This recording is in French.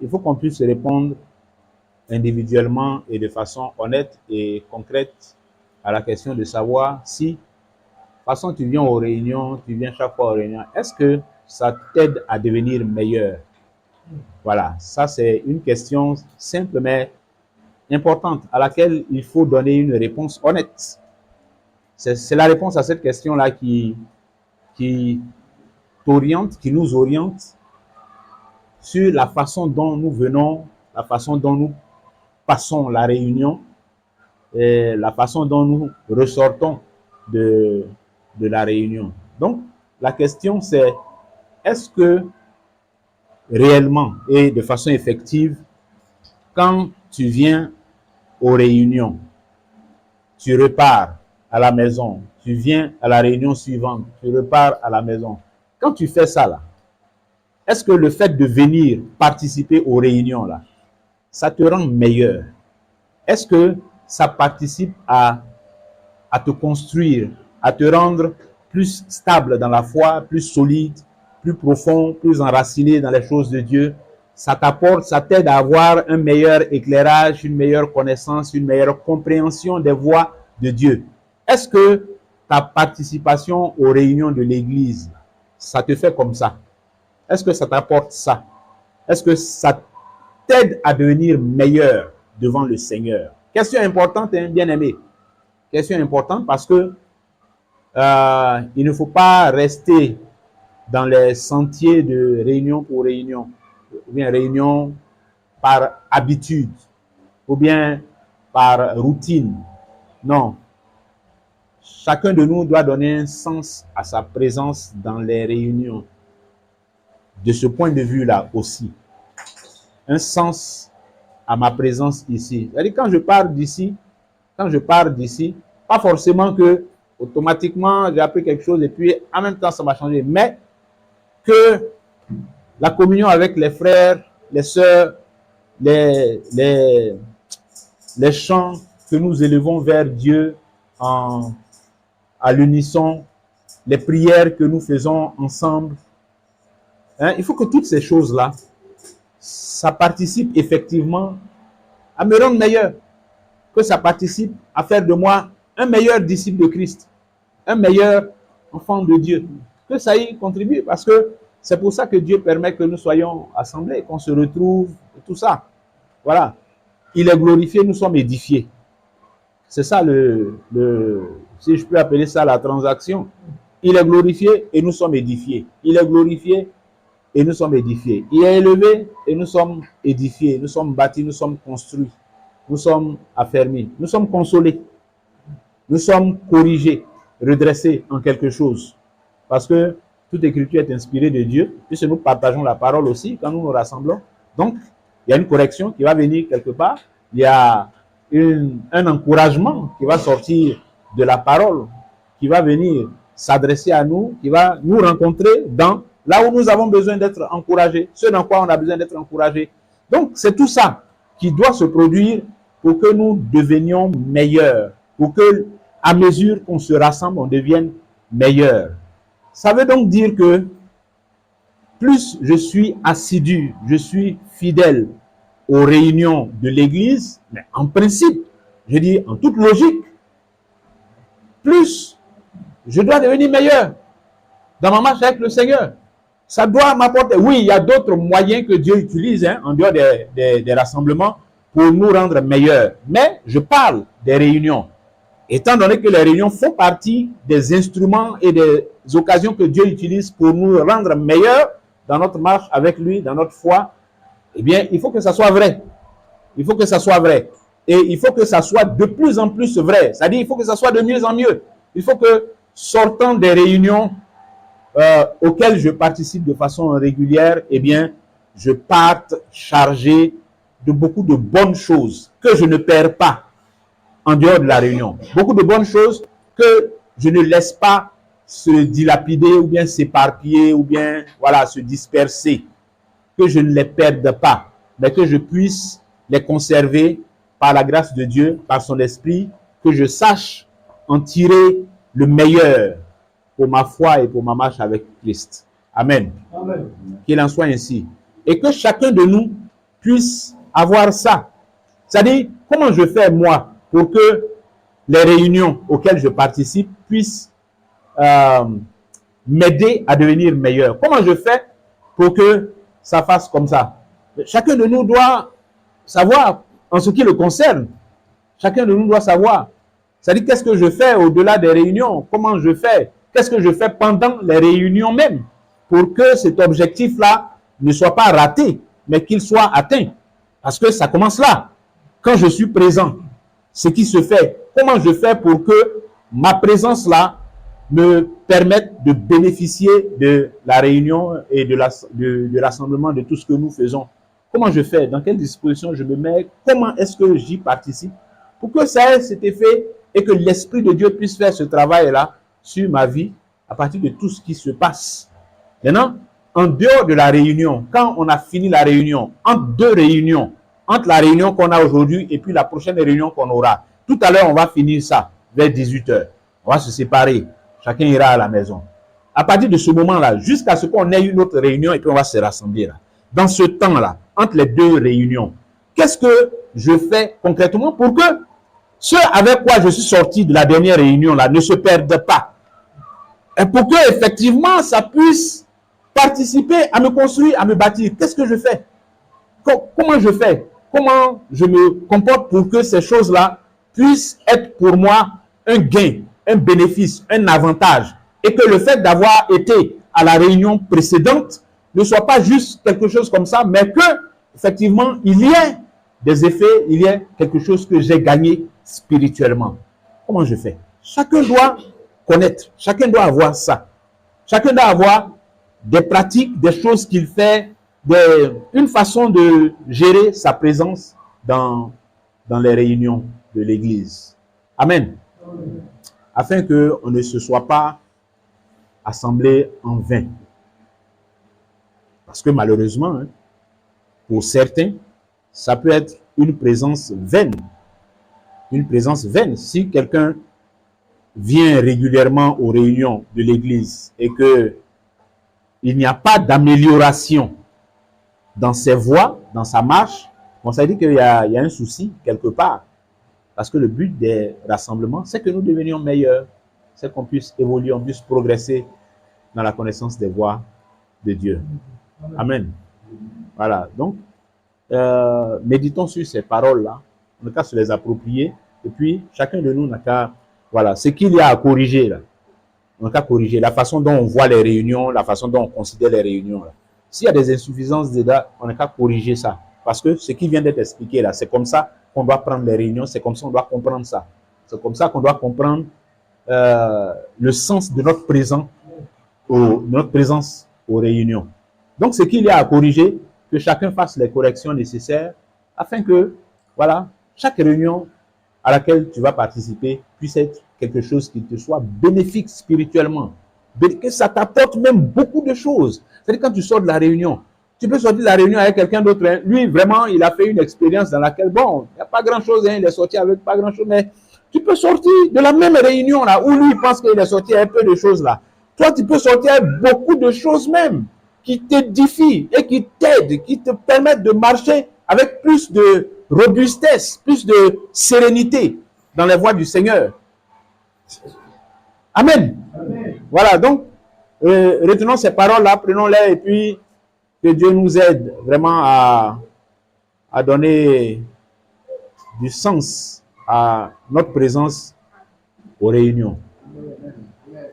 Il faut qu'on puisse répondre individuellement et de façon honnête et concrète à la question de savoir si, de toute façon, tu viens aux réunions, tu viens chaque fois aux réunions, est-ce que ça t'aide à devenir meilleur? Voilà, ça c'est une question simple mais importante à laquelle il faut donner une réponse honnête. C'est la réponse à cette question-là qui t'oriente, qui nous oriente sur la façon dont nous venons, la façon dont nous passons la réunion et la façon dont nous ressortons de la réunion. Donc, la question c'est, est-ce que réellement et de façon effective, quand tu viens aux réunions, tu repars à la maison, tu viens à la réunion suivante, tu repars à la maison. Quand tu fais ça là, est-ce que le fait de venir participer aux réunions là, ça te rend meilleur? Est-ce que ça participe à te construire, à te rendre plus stable dans la foi, plus solide, plus profond, plus enraciné dans les choses de Dieu? Ça t'apporte, ça t'aide à avoir un meilleur éclairage, une meilleure connaissance, une meilleure compréhension des voies de Dieu. Est-ce que ta participation aux réunions de l'Église, ça te fait comme ça? Est-ce que ça t'apporte ça? Est-ce que ça t'aide à devenir meilleur devant le Seigneur? Question importante, hein, bien-aimé. Question importante parce que il ne faut pas rester dans les sentiers de réunion pour réunion, ou bien réunion par habitude, ou bien par routine. Non. Chacun de nous doit donner un sens à sa présence dans les réunions. De ce point de vue-là aussi. Un sens à ma présence ici. C'est-à-dire, quand je pars d'ici, pas forcément que automatiquement j'ai appris quelque chose et puis en même temps ça m'a changé, mais que la communion avec les frères, les sœurs, les chants que nous élevons vers Dieu à l'unisson, les prières que nous faisons ensemble, hein, il faut que toutes ces choses-là, ça participe effectivement à me rendre meilleur, que ça participe à faire de moi un meilleur disciple de Christ, un meilleur enfant de Dieu, que ça y contribue, parce que c'est pour ça que Dieu permet que nous soyons assemblés, qu'on se retrouve, et tout ça. Voilà. Il est glorifié, nous sommes édifiés. C'est ça si je peux appeler ça la transaction. Il est glorifié et nous sommes édifiés. Il est glorifié et nous sommes édifiés. Il est élevé et nous sommes édifiés. Nous sommes bâtis, nous sommes construits. Nous sommes affermis. Nous sommes consolés. Nous sommes corrigés, redressés en quelque chose. Parce que toute écriture est inspirée de Dieu, puisque nous partageons la parole aussi quand nous nous rassemblons. Donc, il y a une correction qui va venir quelque part. Il y a un encouragement qui va sortir de la parole, qui va venir s'adresser à nous, qui va nous rencontrer dans là où nous avons besoin d'être encouragés, ce dans quoi on a besoin d'être encouragés. Donc, c'est tout ça qui doit se produire pour que nous devenions meilleurs, pour que, à mesure qu'on se rassemble, on devienne meilleur. Ça veut donc dire que plus je suis assidu, je suis fidèle aux réunions de l'Église, mais en principe, je dis en toute logique, plus je dois devenir meilleur dans ma marche avec le Seigneur. Ça doit m'apporter. Oui, il y a d'autres moyens que Dieu utilise, hein, en dehors des rassemblements, pour nous rendre meilleurs. Mais je parle des réunions. Étant donné que les réunions font partie des instruments et des occasions que Dieu utilise pour nous rendre meilleurs dans notre marche avec lui, dans notre foi, eh bien, il faut que ça soit vrai. Il faut que ça soit vrai. Et il faut que ça soit de plus en plus vrai. C'est-à-dire, il faut que ça soit de mieux en mieux. Il faut que, sortant des réunions auxquelles je participe de façon régulière, eh bien, je parte chargé de beaucoup de bonnes choses que je ne perds pas en dehors de la réunion. Beaucoup de bonnes choses que je ne laisse pas se dilapider ou bien s'éparpiller ou bien, voilà, se disperser. Que je ne les perde pas, mais que je puisse les conserver par la grâce de Dieu, par son esprit, que je sache en tirer le meilleur pour ma foi et pour ma marche avec Christ. Amen. Amen. Qu'il en soit ainsi. et que chacun de nous puisse avoir ça. C'est-à-dire, comment je fais moi pour que les réunions auxquelles je participe puissent m'aider à devenir meilleur? Comment je fais pour que ça fasse comme ça? Chacun de nous doit savoir en ce qui le concerne. Chacun de nous doit savoir. C'est-à-dire, qu'est-ce que je fais au-delà des réunions? Comment je fais? Qu'est-ce que je fais pendant les réunions même? Pour que cet objectif-là ne soit pas raté, mais qu'il soit atteint. Parce que ça commence là. Quand je suis présent, ce qui se fait, comment je fais pour que ma présence là me permette de bénéficier de la réunion et de l'assemblement de tout ce que nous faisons? Comment je fais? Dans quelle disposition je me mets? Comment est-ce que j'y participe? Pour que ça ait cet effet et que l'Esprit de Dieu puisse faire ce travail-là sur ma vie à partir de tout ce qui se passe. Maintenant, en dehors de la réunion, quand on a fini la réunion, entre deux réunions, entre la réunion qu'on a aujourd'hui et puis la prochaine réunion qu'on aura, tout à l'heure, on va finir ça vers 18h. On va se séparer. Chacun ira à la maison. À partir de ce moment-là, jusqu'à ce qu'on ait une autre réunion et puis on va se rassembler là. Dans ce temps-là, entre les deux réunions, qu'est-ce que je fais concrètement pour que ce avec quoi je suis sorti de la dernière réunion là ne se perde pas? Et pour que effectivement ça puisse participer à me construire, à me bâtir. Qu'est-ce que je fais? Comment je fais? Comment je me comporte pour que ces choses-là puissent être pour moi un gain, un bénéfice, un avantage, et que le fait d'avoir été à la réunion précédente ne soit pas juste quelque chose comme ça, mais que effectivement il y ait des effets, il y ait quelque chose que j'ai gagné spirituellement. Comment je fais? Chacun doit connaître, chacun doit avoir ça. Chacun doit avoir des pratiques, des choses qu'il fait, une façon de gérer sa présence dans les réunions de l'Église. Amen. Afin qu'on ne se soit pas assemblé en vain. Parce que malheureusement, pour certains, ça peut être une présence vaine. Une présence vaine. Si quelqu'un vient régulièrement aux réunions de l'Église et que il n'y a pas d'amélioration dans ses voies, dans sa marche, bon, ça veut dire qu'il y a un souci quelque part. Parce que le but des rassemblements, c'est que nous devenions meilleurs, c'est qu'on puisse évoluer, on puisse progresser dans la connaissance des voies de Dieu. Amen. Voilà, donc, méditons sur ces paroles-là, on n'a qu'à se les approprier, et puis chacun de nous n'a qu'à, voilà, ce qu'il y a à corriger, là, on n'a qu'à corriger la façon dont on voit les réunions, la façon dont on considère les réunions. S'il y a des insuffisances dedans, on n'a qu'à corriger ça. Parce que ce qui vient d'être expliqué là, c'est comme ça qu'on doit prendre les réunions, c'est comme ça qu'on doit comprendre ça. C'est comme ça qu'on doit comprendre le sens de notre présence aux réunions. Donc, ce qu'il y a à corriger, que chacun fasse les corrections nécessaires afin que, voilà, chaque réunion à laquelle tu vas participer puisse être quelque chose qui te soit bénéfique spirituellement. Que ça t'apporte même beaucoup de choses. C'est-à-dire, quand tu sors de la réunion, tu peux sortir de la réunion avec quelqu'un d'autre. Hein. Lui, vraiment, il a fait une expérience dans laquelle, bon, il n'y a pas grand-chose, hein, il est sorti avec pas grand-chose, mais tu peux sortir de la même réunion là, où lui pense qu'il est sorti avec peu de choses là. Toi, tu peux sortir avec beaucoup de choses même, qui t'édifient et qui t'aident, qui te permettent de marcher avec plus de robustesse, plus de sérénité dans les voies du Seigneur. Amen. Amen. Voilà, donc, retenons ces paroles-là, prenons-les et puis que Dieu nous aide vraiment à donner du sens à notre présence aux réunions.